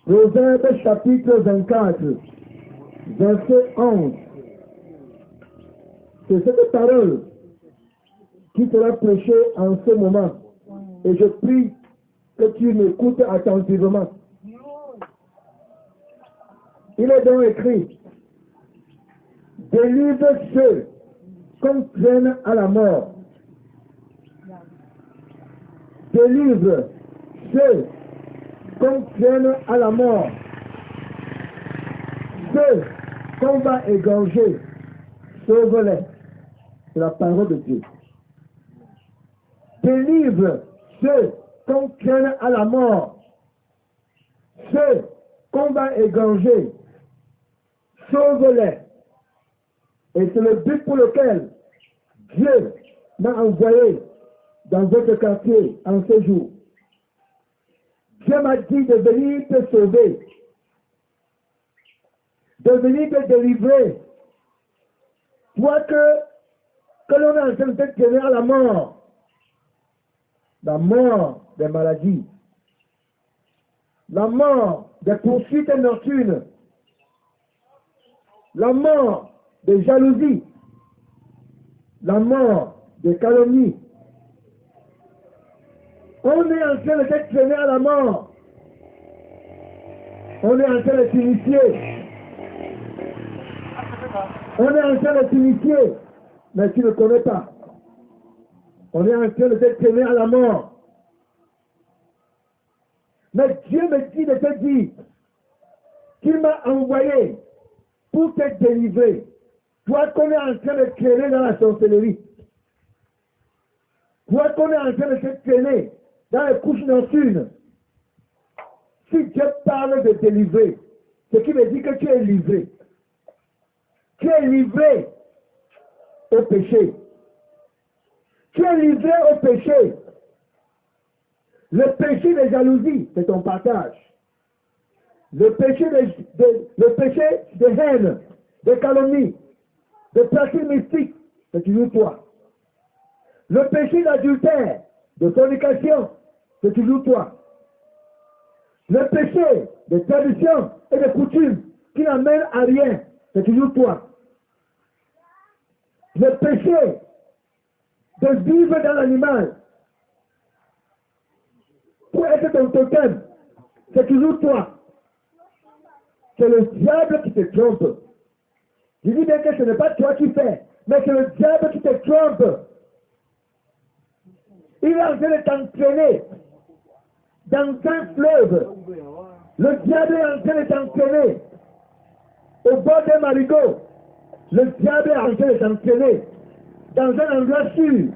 Proverbe chapitre 24, verset 11. C'est cette parole qui sera prêchée en ce moment. Et je prie que tu m'écoutes attentivement. Il est donc écrit, délivre ceux qu'on traîne à la mort. Délivre ceux qu'on traîne à la mort. Ceux qu'on va égorger, sauve-les. C'est la parole de Dieu. Délivre ceux qu'on traîne à la mort. Ceux qu'on va égorger, sauve-les. Et c'est le but pour lequel Dieu m'a envoyé dans votre quartier en ce jour. Dieu m'a dit de venir te sauver, de venir te délivrer. Toi que l'on est en train de te tenir à la mort des maladies, la mort des poursuites nocturnes, la mort des jalousies, la mort des calomnies. On est en train de te traîner à la mort. On est en train de t'initier. On est en train de t'initier, mais tu ne connais pas. On est en train de te traîner à la mort. Mais Dieu me dit de te dire qu'il m'a envoyé pour te délivrer. Toi qu'on est en train de traîner dans la sorcellerie. Toi qu'on est en train de te traîner dans les couches nocturnes. Si Dieu parle de délivrer, ce qui veut dire que tu es livré. Tu es livré au péché. Tu es livré au péché. Le péché de jalousie, c'est ton partage. Le péché de haine, de calomnie, de pratique mystique, c'est toujours toi. Le péché d'adultère, de fornication, c'est toujours toi. Le péché de tradition et de coutume qui n'amène à rien, c'est toujours toi. Le péché de vivre dans l'animal pour être ton totem, c'est toujours toi. C'est le diable qui te trompe. Je dis bien que ce n'est pas toi qui fais, mais c'est le diable qui te trompe. Il est en train de t'entraîner dans un fleuve. Le diable est en train de t'entraîner au bord des marigots. Le diable est en train de t'entraîner dans un endroit sûr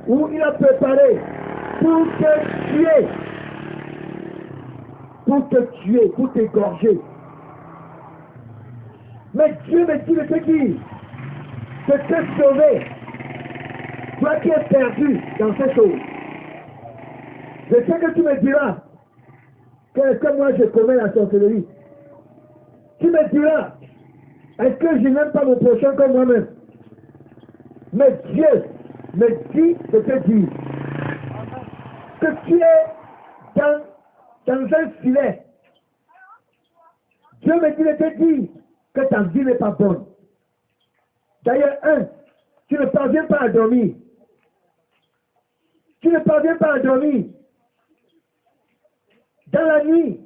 où il a préparé pour te tuer. Pour te tuer, pour t'égorger. Mais Dieu me dit de te dire de te sauver. Toi qui es perdu dans ces choses. Je sais que tu me diras que moi je commets la sorcellerie. Tu me diras, est-ce que je n'aime pas mon prochain comme moi-même? Mais Dieu me dit de te dire que tu es dans un filet. Dieu me dit de te dire que ta vie n'est pas bonne. D'ailleurs, tu ne parviens pas à dormir. Tu ne parviens pas à dormir. Dans la nuit,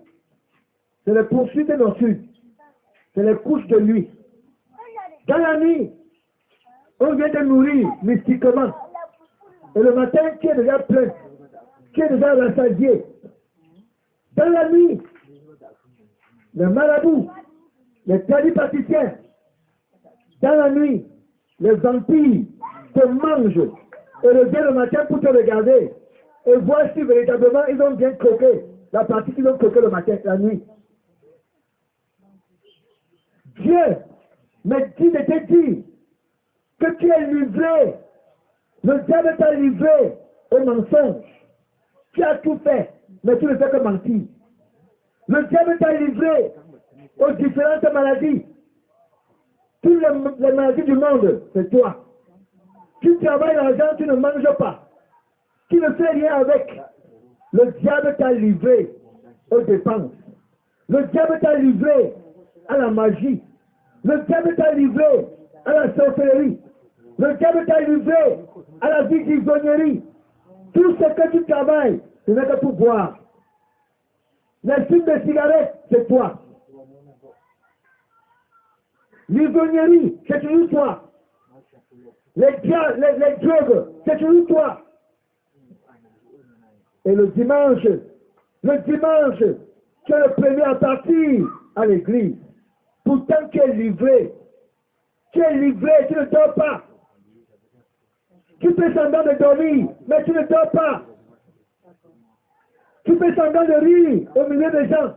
c'est les poursuites nocturnes. C'est les couches de nuit. Dans la nuit, on vient de nourrir mystiquement. Et le matin, tu es déjà plein. Tu es déjà rassasié. Dans la nuit, les marabouts, les tradipraticiens, dans la nuit, les vampires te mangent et reviennent le matin pour te regarder et voir si véritablement ils ont bien croqué la partie qu'ils ont croqué le matin, la nuit. Dieu me dit de te dire que tu es livré. Le diable t'a livré au mensonge. Tu as tout fait, mais tu ne fais que mentir. Le diable t'a livré aux différentes maladies. Toutes les maladies du monde, c'est toi. Tu travailles l'argent, tu ne manges pas. Tu ne fais rien avec. Le diable t'a livré aux dépenses. Le diable t'a livré à la magie. Le diable t'a livré à la sorcellerie. Le diable t'a livré à la vie d'ivrognerie. Tout ce que tu travailles, ce n'est que pour boire. Les fumes de cigarettes, c'est toi. L'ivrognerie, c'est toujours toi. Les drogues, c'est toujours toi. Et le dimanche, tu es le premier à partir à l'église. Pourtant, tu es livré. Tu es livré, tu ne dors pas. Tu fais semblant de dormir, mais tu ne dors pas. Tu fais semblant de rire au milieu des gens,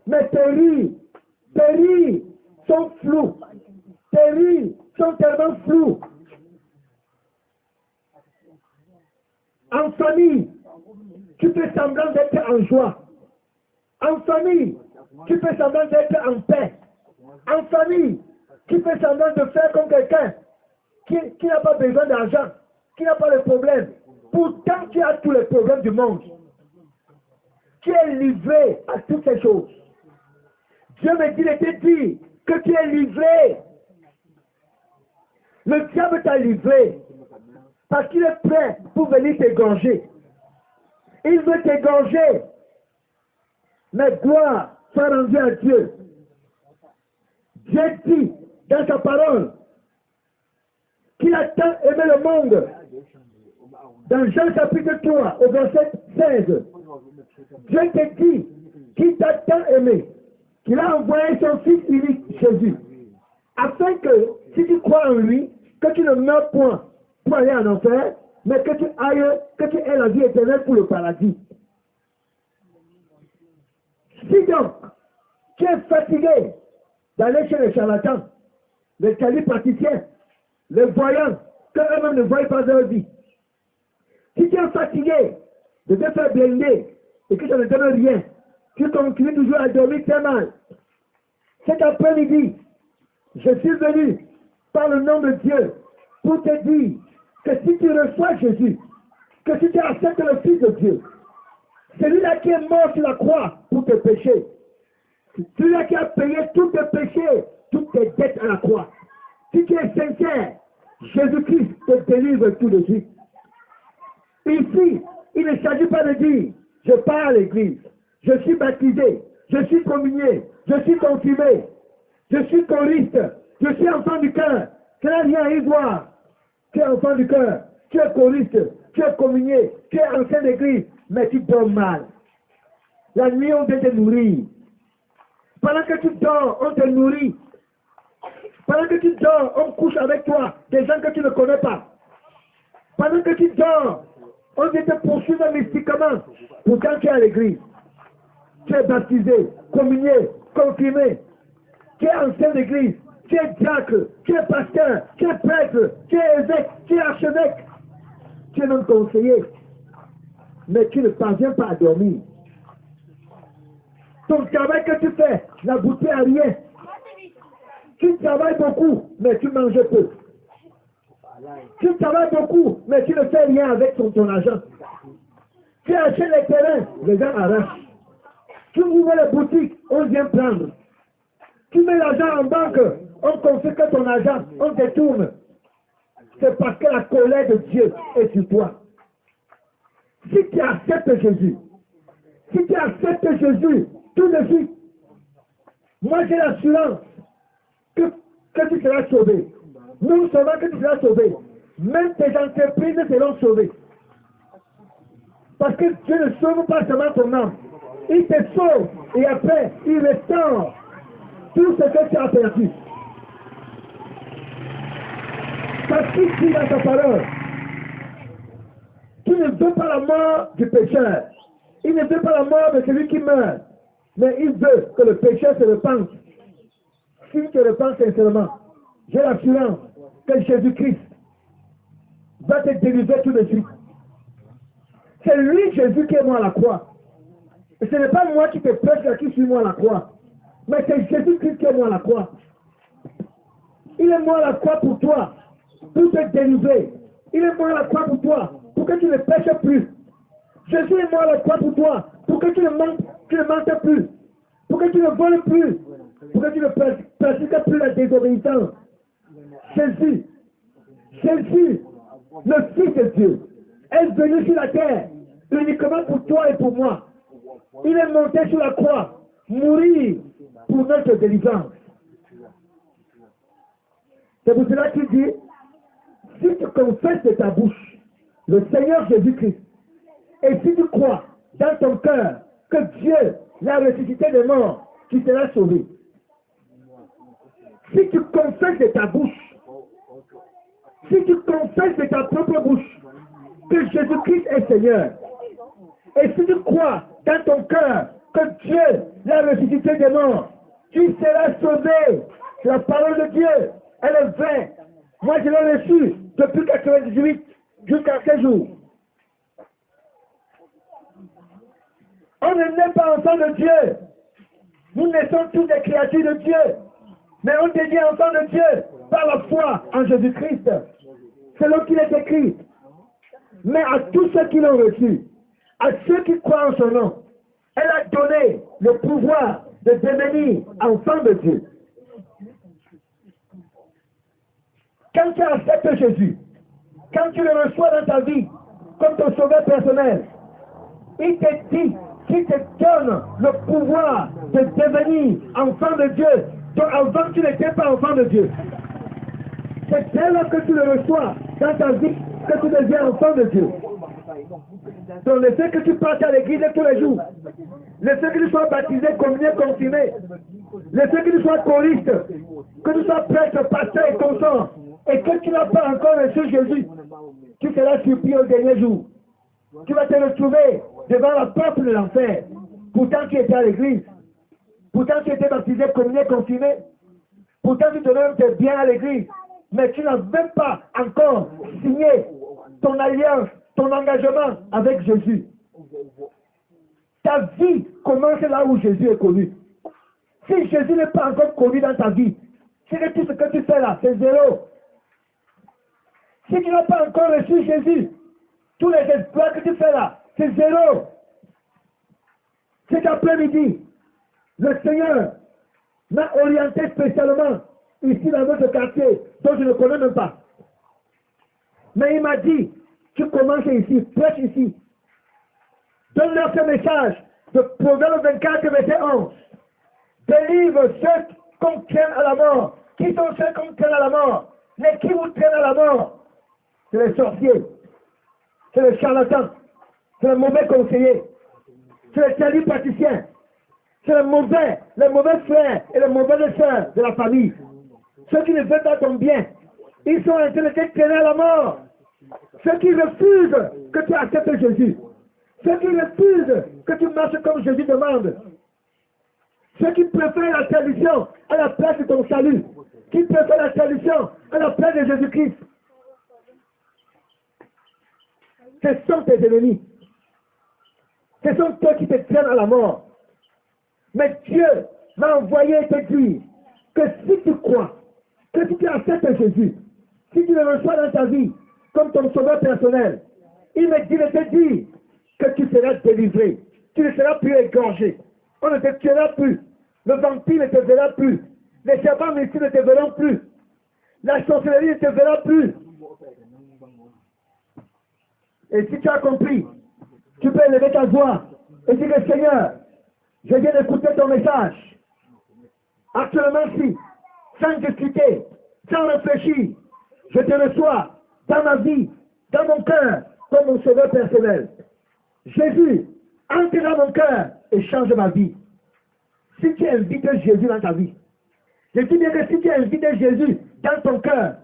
mais tes rires sont flous. Tes rires sont tellement flous. En famille, tu fais semblant d'être en joie. En famille, tu fais semblant d'être en paix. En famille, tu fais semblant de faire comme quelqu'un qui n'a pas besoin d'argent, qui n'a pas de problème. Pourtant, tu as tous les problèmes du monde. Tu es livré à toutes ces choses. Dieu me dit, il était dit que tu es livré. Le diable t'a livré parce qu'il est prêt pour venir t'égorger. Il veut t'égorger. Mais gloire soit rendue à Dieu. Dieu dit dans sa parole qu'il a tant aimé le monde. Dans Jean chapitre 3, au verset 16, Dieu te dit qu'il t'a tant aimé, qu'il a envoyé son Fils unique, Jésus, afin que, si tu crois en lui, que tu ne meurs point pour aller en enfer, mais que tu aies la vie éternelle pour le paradis. Si donc, tu es fatigué d'aller chez les charlatans, les calipraticiens, les voyants, que eux-mêmes ne voient pas leur vie. Si tu es fatigué de te faire blinder et que ça ne donne rien, tu continues toujours à dormir très mal. Cet après-midi, je suis venu par le nom de Dieu pour te dire que si tu reçois Jésus, que si tu acceptes le Fils de Dieu, celui-là qui est mort sur la croix pour tes péchés, celui-là qui a payé tous tes péchés, toutes tes dettes à la croix, si tu es sincère, Jésus-Christ te délivre tout de suite. Ici, il ne s'agit pas de dire, je pars à l'église, je suis baptisé, je suis communié, je suis confirmé, je suis choriste, je suis enfant du cœur, ça n'a rien à y voir. Tu es enfant du cœur, tu es choriste, tu es communié, tu es ancien d'église, mais tu dors mal. La nuit, on vient te nourrir. Pendant que tu dors, on te nourrit. Pendant que tu dors, on couche avec toi, des gens que tu ne connais pas. Pendant que tu dors, on vient te poursuivre mystiquement. Pourtant, tu es à l'église. Tu es baptisé, communié, confirmé. Tu es ancien d'église. Tu es diacre, tu es pasteur, tu es prêtre, tu es évêque, tu es archevêque. Tu es même conseiller. Mais tu ne parviens pas à dormir. Ton travail que tu fais n'aboutit à rien. Tu travailles beaucoup, mais tu manges peu. Tu travailles beaucoup, mais tu ne fais rien avec ton argent. Tu achètes les terrains, les gens arrachent. Tu ouvres les boutiques, on vient prendre. Tu mets l'argent en banque, on confisque ton argent, on détourne. C'est parce que la colère de Dieu est sur toi. Si tu acceptes Jésus, tout de suite, moi j'ai l'assurance que tu seras sauvé. Non seulement que tu seras sauvé, même tes entreprises seront sauvées. Parce que Dieu ne sauve pas seulement ton âme. Il te sauve et après, il restaure tout ce que tu as perdu. Parce qu'il dit dans sa parole, tu ne veux pas la mort du pécheur. Il ne veut pas la mort de celui qui meurt. Mais il veut que le pécheur se repente. S'il te repent sincèrement, j'ai l'assurance que Jésus-Christ va te délivrer tout de suite. C'est lui, Jésus, qui est mort à la croix. Et ce n'est pas moi qui te prêche à qui suis mort à la croix. Mais c'est Jésus-Christ qui est mort à la croix. Il est mort à la croix pour toi, pour te délivrer. Il est mort à la croix pour toi, pour que tu ne pêches plus. Jésus est mort à la croix pour toi, pour que tu ne mentes plus. pour que tu ne voles plus, pour que tu ne pratiques plus la désobéissance. Jésus, le Fils de Dieu, est venu sur la terre uniquement pour toi et pour moi. Il est monté sur la croix, mourir pour notre délivrance. C'est pour cela qu'il dit, si tu confesses de ta bouche le Seigneur Jésus-Christ, et si tu crois dans ton cœur que Dieu l'a ressuscité des morts, tu seras sauvé. Si tu confesses de ta bouche, si tu confesses de ta propre bouche que Jésus-Christ est Seigneur, et si tu crois dans ton cœur que Dieu l'a ressuscité des morts, tu seras sauvé. La parole de Dieu, elle est vraie. Moi, je l'ai reçue depuis 98 jusqu'à ce jour. On ne naît pas enfant de Dieu. Nous naissons tous des créatures de Dieu. Mais on devient enfant de Dieu par la foi en Jésus-Christ. Selon qu'il est écrit. Mais à tous ceux qui l'ont reçu, à ceux qui croient en son nom, elle a donné le pouvoir de devenir enfant de Dieu. Quand tu acceptes Jésus, quand tu le reçois dans ta vie comme ton sauveur personnel, il te dit qu'il te donne le pouvoir de devenir enfant de Dieu. Donc avant tu n'étais pas enfant de Dieu. C'est dès lors que tu le reçois dans ta vie que tu deviens enfant de Dieu. Donc le fait que tu partes à l'église tous les jours, le fait que tu sois baptisé, communié, confirmé, le fait que tu sois choriste, que tu sois prêtre, pasteur et consort, et que tu n'as pas encore reçu Jésus, tu seras surpris au dernier jour. Tu vas te retrouver devant la porte de l'enfer. Pourtant tu étais à l'église, pourtant tu étais baptisé, communié, confirmé, pourtant tu te bien à l'église, mais tu n'as même pas encore signé ton alliance, ton engagement avec Jésus. Ta vie commence là où Jésus est connu. Si Jésus n'est pas encore connu dans ta vie, c'est que tout ce que tu fais là, c'est zéro. Si tu n'as pas encore reçu Jésus, tous les exploits que tu fais là, c'est zéro. Cet après-midi, le Seigneur m'a orienté spécialement ici dans notre quartier, dont je ne connais même pas. Mais il m'a dit, tu commences ici, prêche ici. Donne-leur ce message de Proverbe 24, verset 11. Délivre ceux qu'on traîne à la mort. Qui sont ceux qu'on traîne à la mort? Mais qui vous traînent à la mort? C'est les sorciers, c'est les charlatans, c'est les mauvais conseillers, c'est les télépraticiens, c'est les mauvais frères et les mauvaises sœurs de la famille. Ceux qui ne veulent pas ton bien, ils sont en train de te traîner à la mort. Ceux qui refusent que tu acceptes Jésus. Ceux qui refusent que tu marches comme Jésus demande. Ceux qui préfèrent la tradition à la place de ton salut. Qui préfèrent la tradition à la place de Jésus-Christ. Ce sont tes ennemis. Ce sont ceux qui te traînent à la mort. Mais Dieu m'a envoyé te dire que si tu crois, que si tu acceptes Jésus, si tu le reçois dans ta vie comme ton sauveur personnel, il me dit de te dire que tu seras délivré. Tu ne seras plus égorgé. On ne te tuera plus. Le vampire ne te verra plus. Les serpents ici ne te verront plus. La sorcellerie ne te verra plus. Et si tu as compris, tu peux élever ta voix et dire que Seigneur, je viens d'écouter ton message. Actuellement, si, sans discuter, sans réfléchir, je te reçois dans ma vie, dans mon cœur, comme mon sauveur personnel. Jésus, entre dans mon cœur et change ma vie. Si tu invites Jésus dans ta vie, je dis bien que si tu invites Jésus dans ton cœur,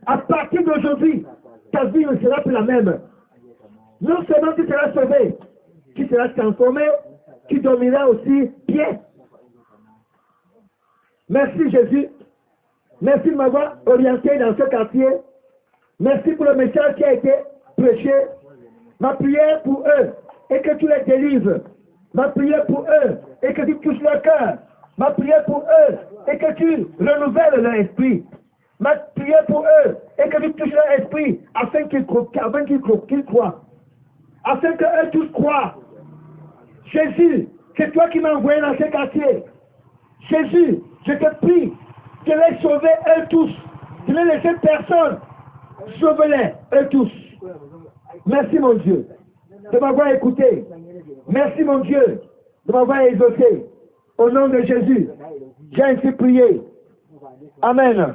à partir d'aujourd'hui, ta vie ne sera plus la même. Non seulement tu seras sauvé, tu seras transformé, tu dormiras aussi bien. Merci Jésus. Merci de m'avoir orienté dans ce quartier. Merci pour le message qui a été prêché. Ma prière pour eux est que tu les délivres. Ma prière pour eux est que tu touches leur cœur. Ma prière pour eux est que tu renouvelles leur esprit. Ma prière pour eux est que tu touches leur esprit afin qu'ils croient. Afin qu'eux tous croient. Jésus, c'est toi qui m'as envoyé dans ce quartier. Jésus, je te prie de les sauver eux tous. De ne laisser personne. Sauve-les eux tous. Merci mon Dieu de m'avoir écouté. Merci mon Dieu de m'avoir exaucé. Au nom de Jésus, j'ai ainsi prié. Amen.